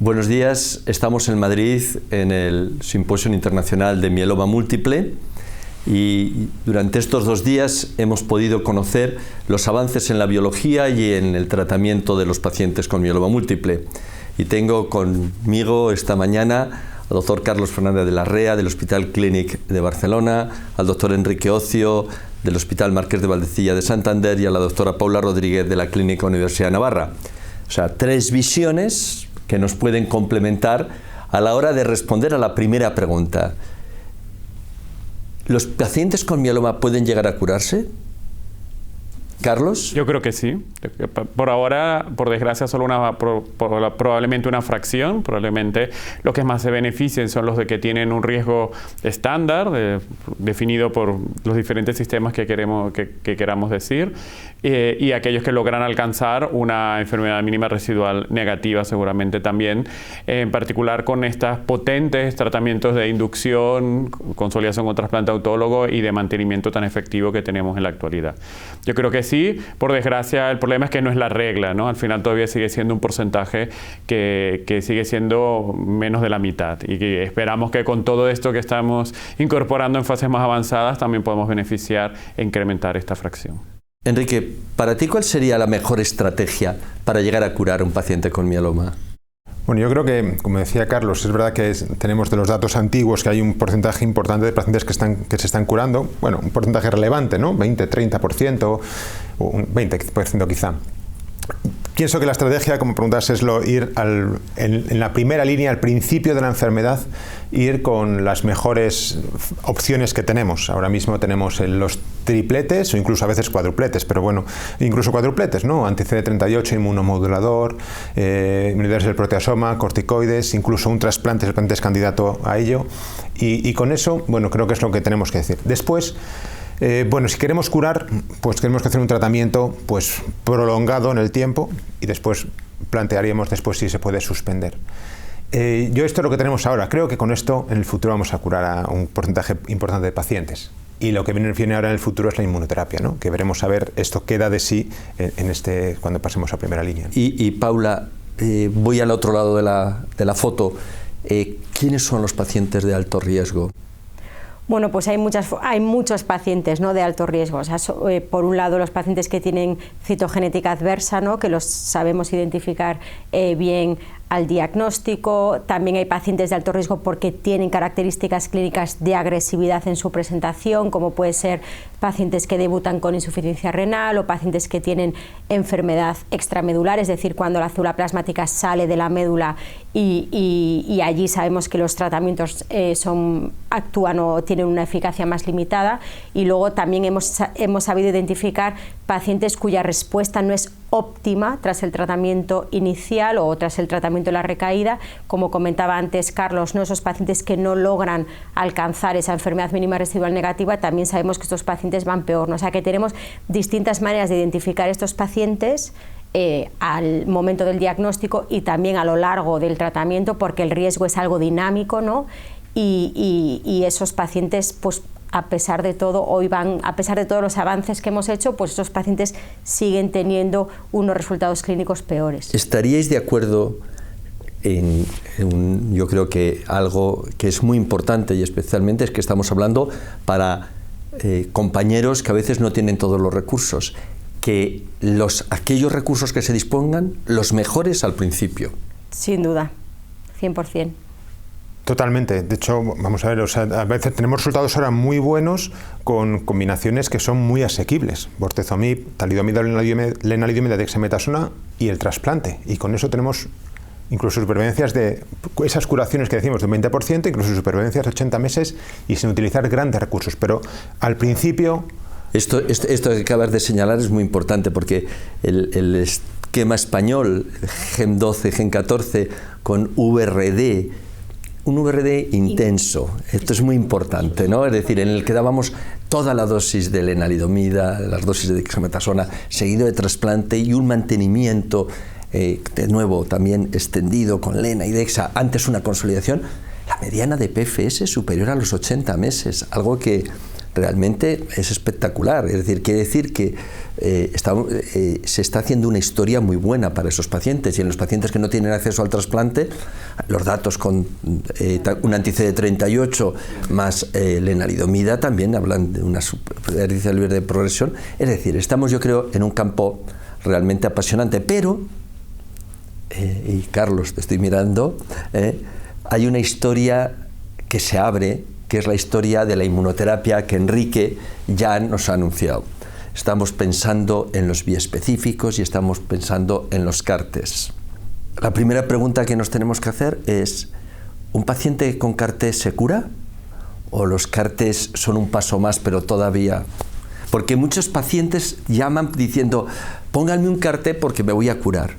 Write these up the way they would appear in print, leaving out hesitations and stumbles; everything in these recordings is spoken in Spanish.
Buenos días, estamos en Madrid en el Simposio Internacional de Mieloma Múltiple y durante estos 2 días hemos podido conocer los avances en la biología y en el tratamiento de los pacientes con mieloma múltiple. Y tengo conmigo esta mañana al doctor Carlos Fernández de Larrea del Hospital Clínic de Barcelona, al doctor Enrique Ocio del Hospital Marqués de Valdecilla de Santander y a la doctora Paula Rodríguez de la Clínica Universidad de Navarra. O sea, 3 visiones que nos pueden complementar a la hora de responder a la primera pregunta. ¿Los pacientes con mieloma pueden llegar a curarse? ¿Carlos? Yo creo que sí. Por ahora, por desgracia, solo probablemente una fracción. Probablemente los que más se beneficien son los de que tienen un riesgo estándar, definido por los diferentes sistemas que queramos decir, y aquellos que logran alcanzar una enfermedad mínima residual negativa seguramente también, en particular con estos potentes tratamientos de inducción, consolidación con trasplante autólogo y de mantenimiento tan efectivo que tenemos en la actualidad. Yo creo que sí, por desgracia el problema es que no es la regla, ¿no? Al final todavía sigue siendo un porcentaje que sigue siendo menos de la mitad y que esperamos que con todo esto que estamos incorporando en fases más avanzadas también podemos beneficiar e incrementar esta fracción. Enrique, para ti, ¿cuál sería la mejor estrategia para llegar a curar a un paciente con mieloma? Bueno, yo creo que, como decía Carlos, es verdad que tenemos de los datos antiguos que hay un porcentaje importante de pacientes que se están curando, bueno, un porcentaje relevante, ¿no? 20, 30%, o un 20% quizá. Pienso que la estrategia, como preguntas, es ir en la primera línea, al principio de la enfermedad, ir con las mejores opciones que tenemos. Ahora mismo tenemos los tripletes o incluso a veces cuádrupletes, pero bueno, incluso cuádrupletes, ¿no? Anti-CD38, inmunomodulador, inhibidores del proteasoma, corticoides, incluso un trasplante, el paciente es candidato a ello. Y con eso, bueno, creo que es lo que tenemos que decir. Después, bueno, si queremos curar, pues tenemos que hacer un tratamiento pues prolongado en el tiempo y después plantearíamos después si se puede suspender. Esto es lo que tenemos ahora. Creo que con esto en el futuro vamos a curar a un porcentaje importante de pacientes. Y lo que viene ahora en el futuro es la inmunoterapia, ¿no? Que veremos a ver esto qué da de sí cuando pasemos a primera línea. Y Paula, voy al otro lado de la foto. ¿Quiénes son los pacientes de alto riesgo? Bueno, pues hay muchos pacientes, ¿no?, de alto riesgo. O sea, por un lado, los pacientes que tienen citogenética adversa, ¿no?, que los sabemos identificar bien al diagnóstico. También hay pacientes de alto riesgo porque tienen características clínicas de agresividad en su presentación, como puede ser pacientes que debutan con insuficiencia renal o pacientes que tienen enfermedad extramedular, es decir, cuando la célula plasmática sale de la médula y allí sabemos que los tratamientos actúan o tienen una eficacia más limitada. Y luego también hemos sabido identificar pacientes cuya respuesta no es óptima tras el tratamiento inicial o tras el tratamiento de la recaída, como comentaba antes Carlos, ¿no?, esos pacientes que no logran alcanzar esa enfermedad mínima residual negativa, también sabemos que estos pacientes van peor, ¿no? O sea que tenemos distintas maneras de identificar estos pacientes al momento del diagnóstico y también a lo largo del tratamiento, porque el riesgo es algo dinámico, ¿no? Y esos pacientes, pues a pesar de todo, a pesar de todos los avances que hemos hecho, pues esos pacientes siguen teniendo unos resultados clínicos peores. ¿Estaríais de acuerdo yo creo que algo que es muy importante y especialmente es que estamos hablando para compañeros que a veces no tienen todos los recursos, que aquellos recursos que se dispongan, los mejores al principio? Sin duda, 100%. Totalmente. De hecho, vamos a ver, a veces tenemos resultados ahora muy buenos con combinaciones que son muy asequibles. Bortezomib, talidomida, lenalidomida, dexametasona y el trasplante. Y con eso tenemos incluso supervivencias de esas curaciones que decimos de un 20%, incluso supervivencias de 80 meses y sin utilizar grandes recursos. Pero al principio... Esto que acabas de señalar es muy importante porque el esquema español, GEM 12, GEM 14, con VRD, un VRD intenso, esto es muy importante, ¿no? Es decir, en el que dábamos toda la dosis de lenalidomida, las dosis de dexametasona, seguido de trasplante y un mantenimiento, de nuevo, también extendido con lena y dexa, antes una consolidación, la mediana de PFS superior a los 80 meses, algo que realmente es espectacular. Es decir, quiere decir que se está haciendo una historia muy buena para esos pacientes, y en los pacientes que no tienen acceso al trasplante, los datos con un anti-CD38 más lenalidomida también hablan de una supervivencia libre de progresión. Es decir, estamos, yo creo, en un campo realmente apasionante, pero, y Carlos, te estoy mirando, hay una historia que se abre, que es la historia de la inmunoterapia que Enrique ya nos ha anunciado. Estamos pensando en los biespecíficos y estamos pensando en los CAR-Ts. La primera pregunta que nos tenemos que hacer es, ¿un paciente con CAR-T se cura? ¿O los CAR-Ts son un paso más, pero todavía...? Porque muchos pacientes llaman diciendo, pónganme un CAR-T porque me voy a curar.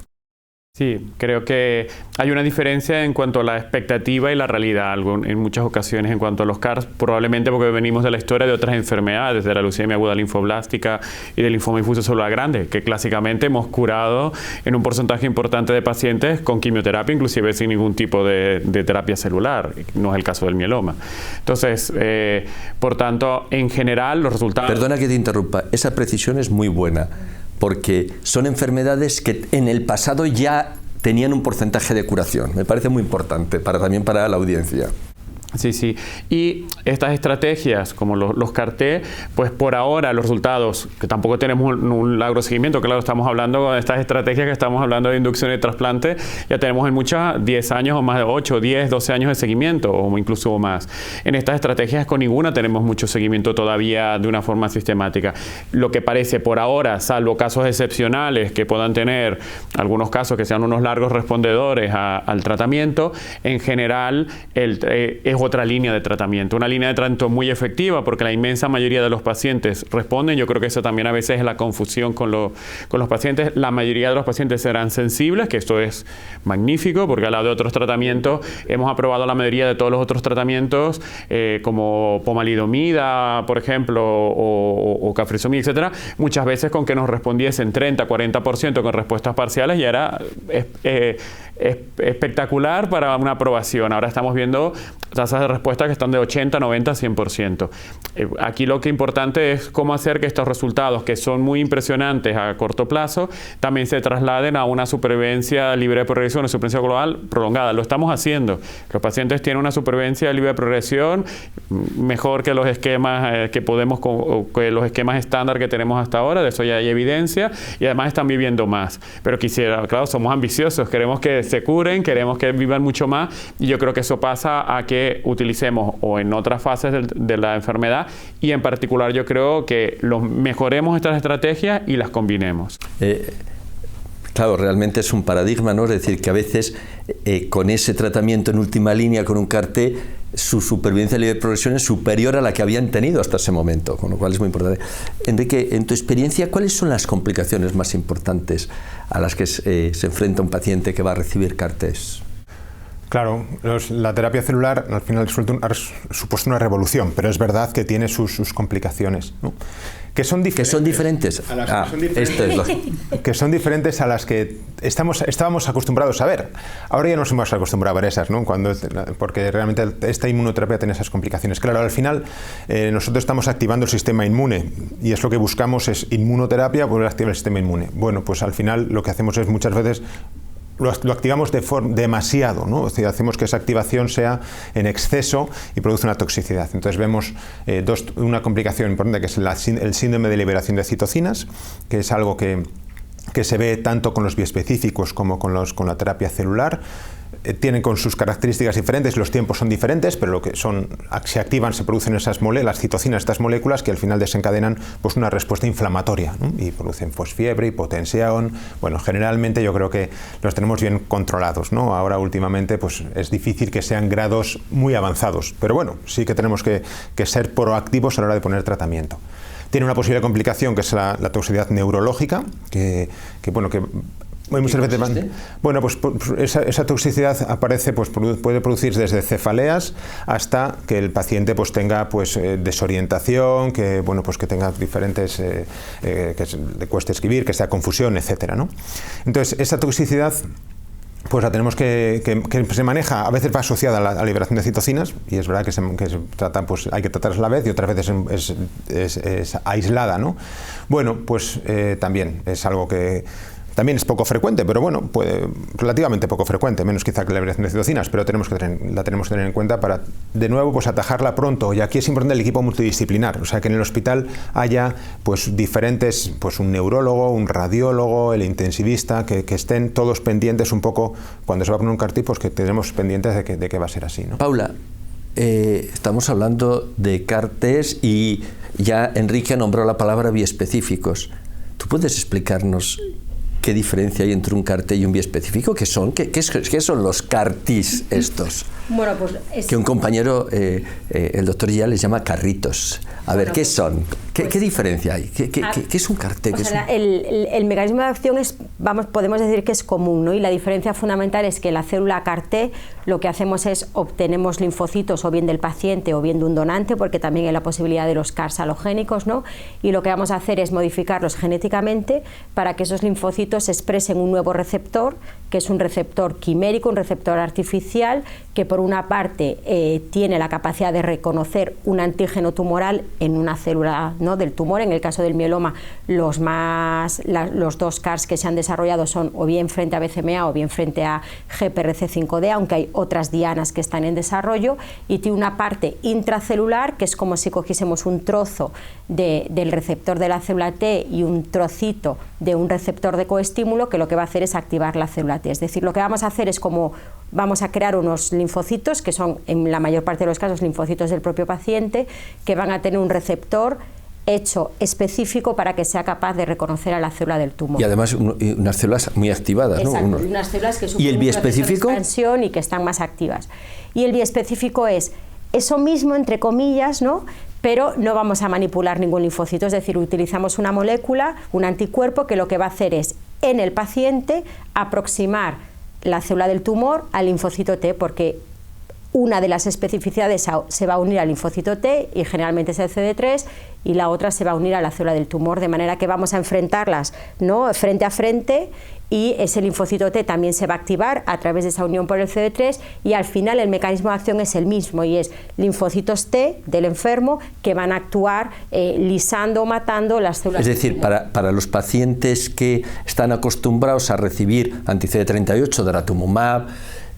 Sí, creo que hay una diferencia en cuanto a la expectativa y la realidad, en muchas ocasiones en cuanto a los CARs, probablemente porque venimos de la historia de otras enfermedades, de la leucemia aguda linfoblástica y del linfoma difuso celular grande, que clásicamente hemos curado en un porcentaje importante de pacientes con quimioterapia, inclusive sin ningún tipo de terapia celular, no es el caso del mieloma. Entonces, por tanto, en general, los resultados... Perdona que te interrumpa, esa precisión es muy buena, porque son enfermedades que en el pasado ya tenían un porcentaje de curación. Me parece muy importante también para la audiencia. Sí, sí. Y estas estrategias, como los CAR-T, pues por ahora los resultados, que tampoco tenemos un largo seguimiento, claro, estamos hablando de estas estrategias que estamos hablando de inducción y trasplante, ya tenemos en muchas 10 años o más de 8, 10, 12 años de seguimiento, o incluso más. En estas estrategias con ninguna tenemos mucho seguimiento todavía de una forma sistemática. Lo que parece por ahora, salvo casos excepcionales que puedan tener algunos casos que sean unos largos respondedores al tratamiento, en general es otra línea de tratamiento, una línea de tratamiento muy efectiva porque la inmensa mayoría de los pacientes responden. Yo creo que eso también a veces es la confusión con los pacientes. La mayoría de los pacientes serán sensibles, que esto es magnífico porque al lado de otros tratamientos hemos aprobado la mayoría de todos los otros tratamientos como pomalidomida, por ejemplo, o cafrizomib, etcétera, muchas veces con que nos respondiesen 30-40% con respuestas parciales ya era espectacular para una aprobación. Ahora estamos viendo tasas de respuesta que están de 80, 90, 100%. Aquí lo que es importante es cómo hacer que estos resultados, que son muy impresionantes a corto plazo, también se trasladen a una supervivencia libre de progresión, una supervivencia global prolongada. Lo estamos haciendo. Los pacientes tienen una supervivencia libre de progresión mejor que los esquemas que los esquemas estándar que tenemos hasta ahora, de eso ya hay evidencia, y además están viviendo más. Pero claro, somos ambiciosos, queremos que se curen, queremos que vivan mucho más, y yo creo que eso pasa a que utilicemos o en otras fases de la enfermedad, y en particular yo creo que mejoremos estas estrategias y las combinemos. Claro, realmente es un paradigma, ¿no? Es decir, que a veces con ese tratamiento en última línea, con un CAR-T, su supervivencia libre de progresión es superior a la que habían tenido hasta ese momento, con lo cual es muy importante. Enrique, en tu experiencia, ¿cuáles son las complicaciones más importantes a las que se enfrenta un paciente que va a recibir CAR-Ts? Claro, la terapia celular al final ha supuesto una revolución, pero es verdad que tiene sus complicaciones, ¿no? Que son diferentes que son diferentes a las que estábamos acostumbrados a ver. Ahora ya nos hemos acostumbrado a ver esas, ¿no? Porque realmente esta inmunoterapia tiene esas complicaciones. Claro, al final nosotros estamos activando el sistema inmune, y es lo que buscamos, es inmunoterapia por activar el sistema inmune. Bueno, pues al final lo que hacemos es muchas veces lo activamos demasiado, ¿no? O sea, hacemos que esa activación sea en exceso y produce una toxicidad. Entonces vemos una complicación importante, que es el síndrome de liberación de citocinas, que es algo que se ve tanto con los biespecíficos como con la terapia celular. Tienen con sus características diferentes, los tiempos son diferentes, pero se activan, se producen las citocinas, estas moléculas que al final desencadenan pues una respuesta inflamatoria, ¿no? Y producen fiebre, hipotensión. Bueno, generalmente yo creo que los tenemos bien controlados, ¿no? Ahora últimamente pues es difícil que sean grados muy avanzados, pero bueno, sí que tenemos que ser proactivos a la hora de poner tratamiento. Tiene una posible complicación que es la toxicidad neurológica, que muchas veces esa toxicidad aparece, pues puede producir desde cefaleas hasta que el paciente pues tenga desorientación, que tenga diferentes que le cueste escribir, que sea confusión, etcétera, ¿no? Entonces esa toxicidad pues la tenemos que se maneja, a veces va asociada a la liberación de citocinas, y es verdad que se trata, pues hay que tratarlas a la vez, y otras veces es aislada, ¿no? Bueno, pues también es algo que también es poco frecuente, pero bueno, relativamente poco frecuente, menos quizá que la liberación de citocinas, pero la tenemos que tener en cuenta para, de nuevo, pues atajarla pronto. Y aquí es importante el equipo multidisciplinar, o sea, que en el hospital haya pues diferentes, pues un neurólogo, un radiólogo, el intensivista, que estén todos pendientes un poco, cuando se va a poner un CAR-T, pues que tenemos pendientes de que va a ser así, ¿no? Paula, estamos hablando de CAR-Ts y ya Enrique nombró la palabra biespecíficos. ¿Tú puedes explicarnos qué diferencia hay entre un CAR-T y un biespecífico? ¿Qué son? ¿Qué son los CAR-Ts estos? Bueno, pues que un compañero, el doctor ya les llama carritos. A ver, ¿qué son? ¿Qué diferencia hay? ¿Qué es un CAR-T? El mecanismo de acción podemos decir que es común, ¿no? Y la diferencia fundamental es que la célula CAR-T lo que hacemos es obtenemos linfocitos o bien del paciente o bien de un donante, porque también hay la posibilidad de los CARs halogénicos, ¿no? Y lo que vamos a hacer es modificarlos genéticamente para que esos linfocitos expresen un nuevo receptor, que es un receptor quimérico, un receptor artificial, que por una parte tiene la capacidad de reconocer un antígeno tumoral en una célula, ¿no?, del tumor. En el caso del mieloma, los dos CARs que se han desarrollado son o bien frente a BCMA o bien frente a GPRC5D, aunque hay otras dianas que están en desarrollo, y tiene una parte intracelular, que es como si cogiésemos un trozo del receptor de la célula T y un trocito de un receptor de coestímulo, que lo que va a hacer es activar la célula T. Es decir, lo que vamos a hacer es vamos a crear unos linfocitos, que son en la mayor parte de los casos linfocitos del propio paciente, que van a tener un receptor hecho específico para que sea capaz de reconocer a la célula del tumor. Y además unas células muy activadas, ¿no? Exacto, unas células que ¿Y el biespecífico? Un proceso de expansión y que están más activas. Y el biespecífico es eso mismo, entre comillas, ¿no?, pero no vamos a manipular ningún linfocito, es decir, utilizamos una molécula, un anticuerpo, que lo que va a hacer es, en el paciente, aproximar la célula del tumor al linfocito T, porque una de las especificidades se va a unir al linfocito T, y generalmente es el CD3, y la otra se va a unir a la célula del tumor, de manera que vamos a enfrentarlas, ¿no?, frente a frente, y ese linfocito T también se va a activar a través de esa unión por el CD3, y al final el mecanismo de acción es el mismo, y es linfocitos T del enfermo que van a actuar lisando o matando las células. Es decir, para los pacientes que están acostumbrados a recibir anti-CD38, daratumumab,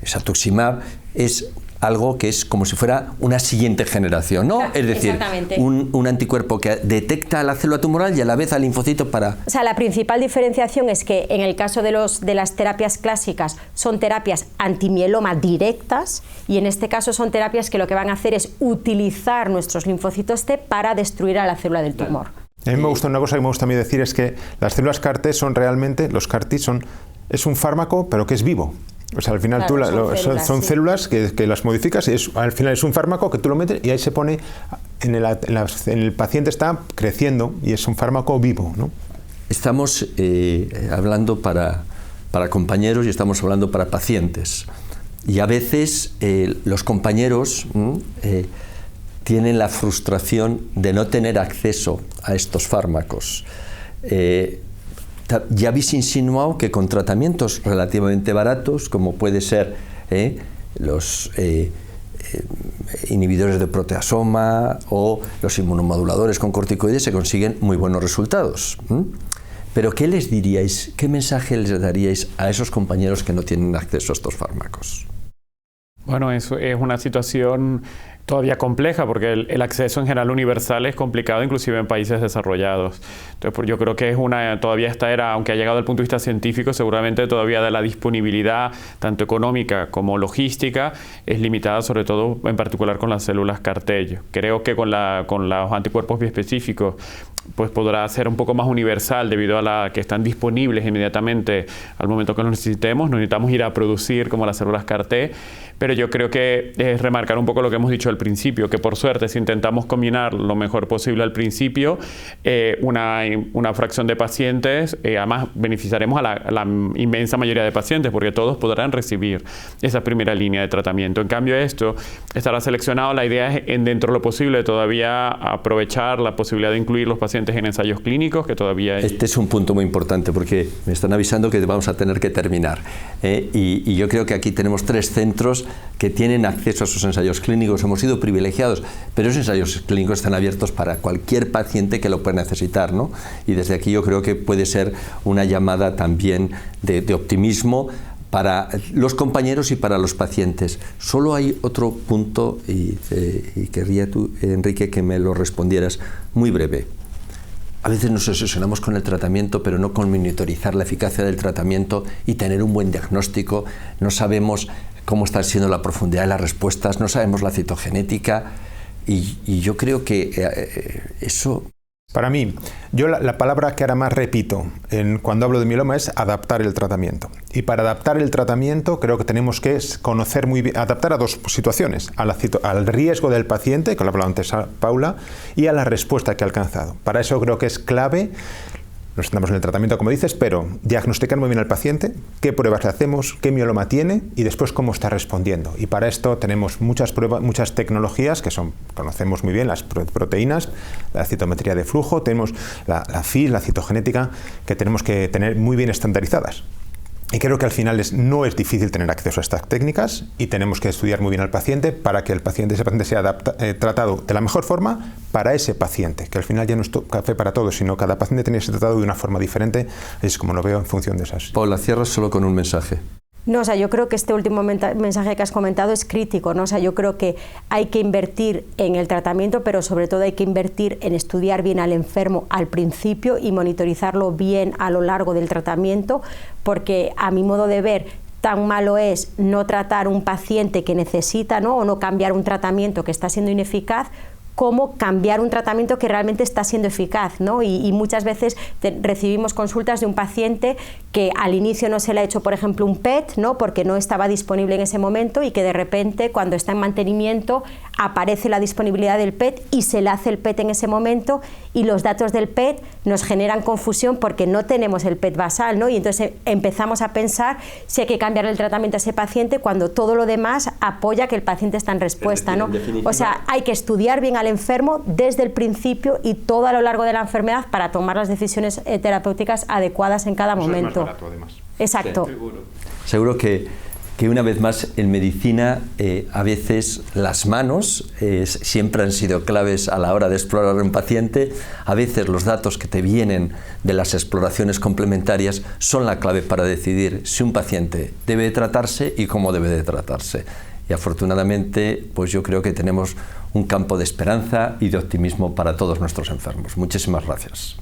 satuximab, es algo que es como si fuera una siguiente generación, ¿no? Es decir, un anticuerpo que detecta la célula tumoral y a la vez al linfocito para... O sea, la principal diferenciación es que en el caso de las terapias clásicas son terapias antimieloma directas, y en este caso son terapias que lo que van a hacer es utilizar nuestros linfocitos T para destruir a la célula del tumor. A mí me gusta una cosa que me gusta a mí decir, es que las células CAR-T son realmente, los CAR-T es un fármaco, pero que es vivo. O sea, al final claro, son células que las modificas, y al final es un fármaco que tú lo metes y ahí se pone, en el paciente está creciendo, y es un fármaco vivo, ¿no? Estamos hablando para compañeros y estamos hablando para pacientes. Y a veces los compañeros tienen la frustración de no tener acceso a estos fármacos. Ya habéis insinuado que con tratamientos relativamente baratos, como puede ser los inhibidores de proteasoma o los inmunomoduladores con corticoides, se consiguen muy buenos resultados. Pero ¿qué les diríais, qué mensaje les daríais a esos compañeros que no tienen acceso a estos fármacos? Bueno, eso es una situación todavía compleja, porque el acceso en general universal es complicado, inclusive en países desarrollados. Entonces, pues yo creo que todavía esta era, aunque ha llegado desde el punto de vista científico, seguramente todavía de la disponibilidad, tanto económica como logística, es limitada, sobre todo en particular con las células CAR-T. Creo que con los anticuerpos biespecíficos pues podrá ser un poco más universal, debido a que están disponibles inmediatamente al momento que los necesitemos. No necesitamos ir a producir como las células CAR-T, pero yo creo que es remarcar un poco lo que hemos dicho al principio, que por suerte si intentamos combinar lo mejor posible al principio, una fracción de pacientes, además beneficiaremos a la inmensa mayoría de pacientes, porque todos podrán recibir esa primera línea de tratamiento. En cambio esto estará seleccionado, la idea es dentro de lo posible todavía aprovechar la posibilidad de incluir los pacientes en ensayos clínicos, que todavía hay. Este es un punto muy importante porque me están avisando que vamos a tener que terminar. Y yo creo que aquí tenemos 3 centros que tienen acceso a sus ensayos clínicos. Hemos sido privilegiados, pero esos ensayos clínicos están abiertos para cualquier paciente que lo pueda necesitar, ¿no? Y desde aquí yo creo que puede ser una llamada también de optimismo para los compañeros y para los pacientes. Solo hay otro punto, y querría tú, Enrique, que me lo respondieras muy breve. A veces nos obsesionamos con el tratamiento, pero no con monitorizar la eficacia del tratamiento y tener un buen diagnóstico. No sabemos cómo está siendo la profundidad de las respuestas, no sabemos la citogenética, y yo creo que eso... Para mí, yo la palabra que ahora más repito cuando hablo de mieloma es adaptar el tratamiento. Y para adaptar el tratamiento creo que tenemos que conocer muy bien, adaptar a 2 situaciones, al riesgo del paciente, que lo hablaba antes Paula, y a la respuesta que ha alcanzado. Para eso creo que es clave, nos centramos en el tratamiento como dices, pero diagnosticar muy bien al paciente, qué pruebas le hacemos, qué mieloma tiene y después cómo está respondiendo. Y para esto tenemos muchas pruebas, muchas tecnologías que conocemos muy bien, las proteínas, la citometría de flujo, tenemos la FIS, la citogenética, que tenemos que tener muy bien estandarizadas. Y creo que al final no es difícil tener acceso a estas técnicas y tenemos que estudiar muy bien al paciente para que ese paciente sea tratado de la mejor forma para ese paciente, que al final ya no es café para todos, sino cada paciente tiene que ser tratado de una forma diferente, es como lo veo en función de esas. Paula, cierras solo con un mensaje. No, o sea, yo creo que este último mensaje que has comentado es crítico, ¿no? O sea, yo creo que hay que invertir en el tratamiento, pero sobre todo hay que invertir en estudiar bien al enfermo al principio y monitorizarlo bien a lo largo del tratamiento, porque a mi modo de ver, tan malo es no tratar un paciente que necesita, ¿no? O no cambiar un tratamiento que está siendo ineficaz, cómo cambiar un tratamiento que realmente está siendo eficaz, ¿no? Y muchas veces recibimos consultas de un paciente que al inicio no se le ha hecho, por ejemplo, un PET, ¿no? Porque no estaba disponible en ese momento, y que de repente, cuando está en mantenimiento, aparece la disponibilidad del PET y se le hace el PET en ese momento, y los datos del PET nos generan confusión porque no tenemos el PET basal, ¿no? Y entonces empezamos a pensar si hay que cambiar el tratamiento a ese paciente cuando todo lo demás apoya que el paciente está en respuesta, ¿no? O sea, hay que estudiar bien al enfermo desde el principio y todo a lo largo de la enfermedad para tomar las decisiones terapéuticas adecuadas en cada momento. Es más barato, además. Exacto. Sí. Seguro que una vez más en medicina a veces las manos siempre han sido claves a la hora de explorar un paciente. A veces los datos que te vienen de las exploraciones complementarias son la clave para decidir si un paciente debe de tratarse y cómo debe de tratarse. Y afortunadamente, pues yo creo que tenemos un campo de esperanza y de optimismo para todos nuestros enfermos. Muchísimas gracias.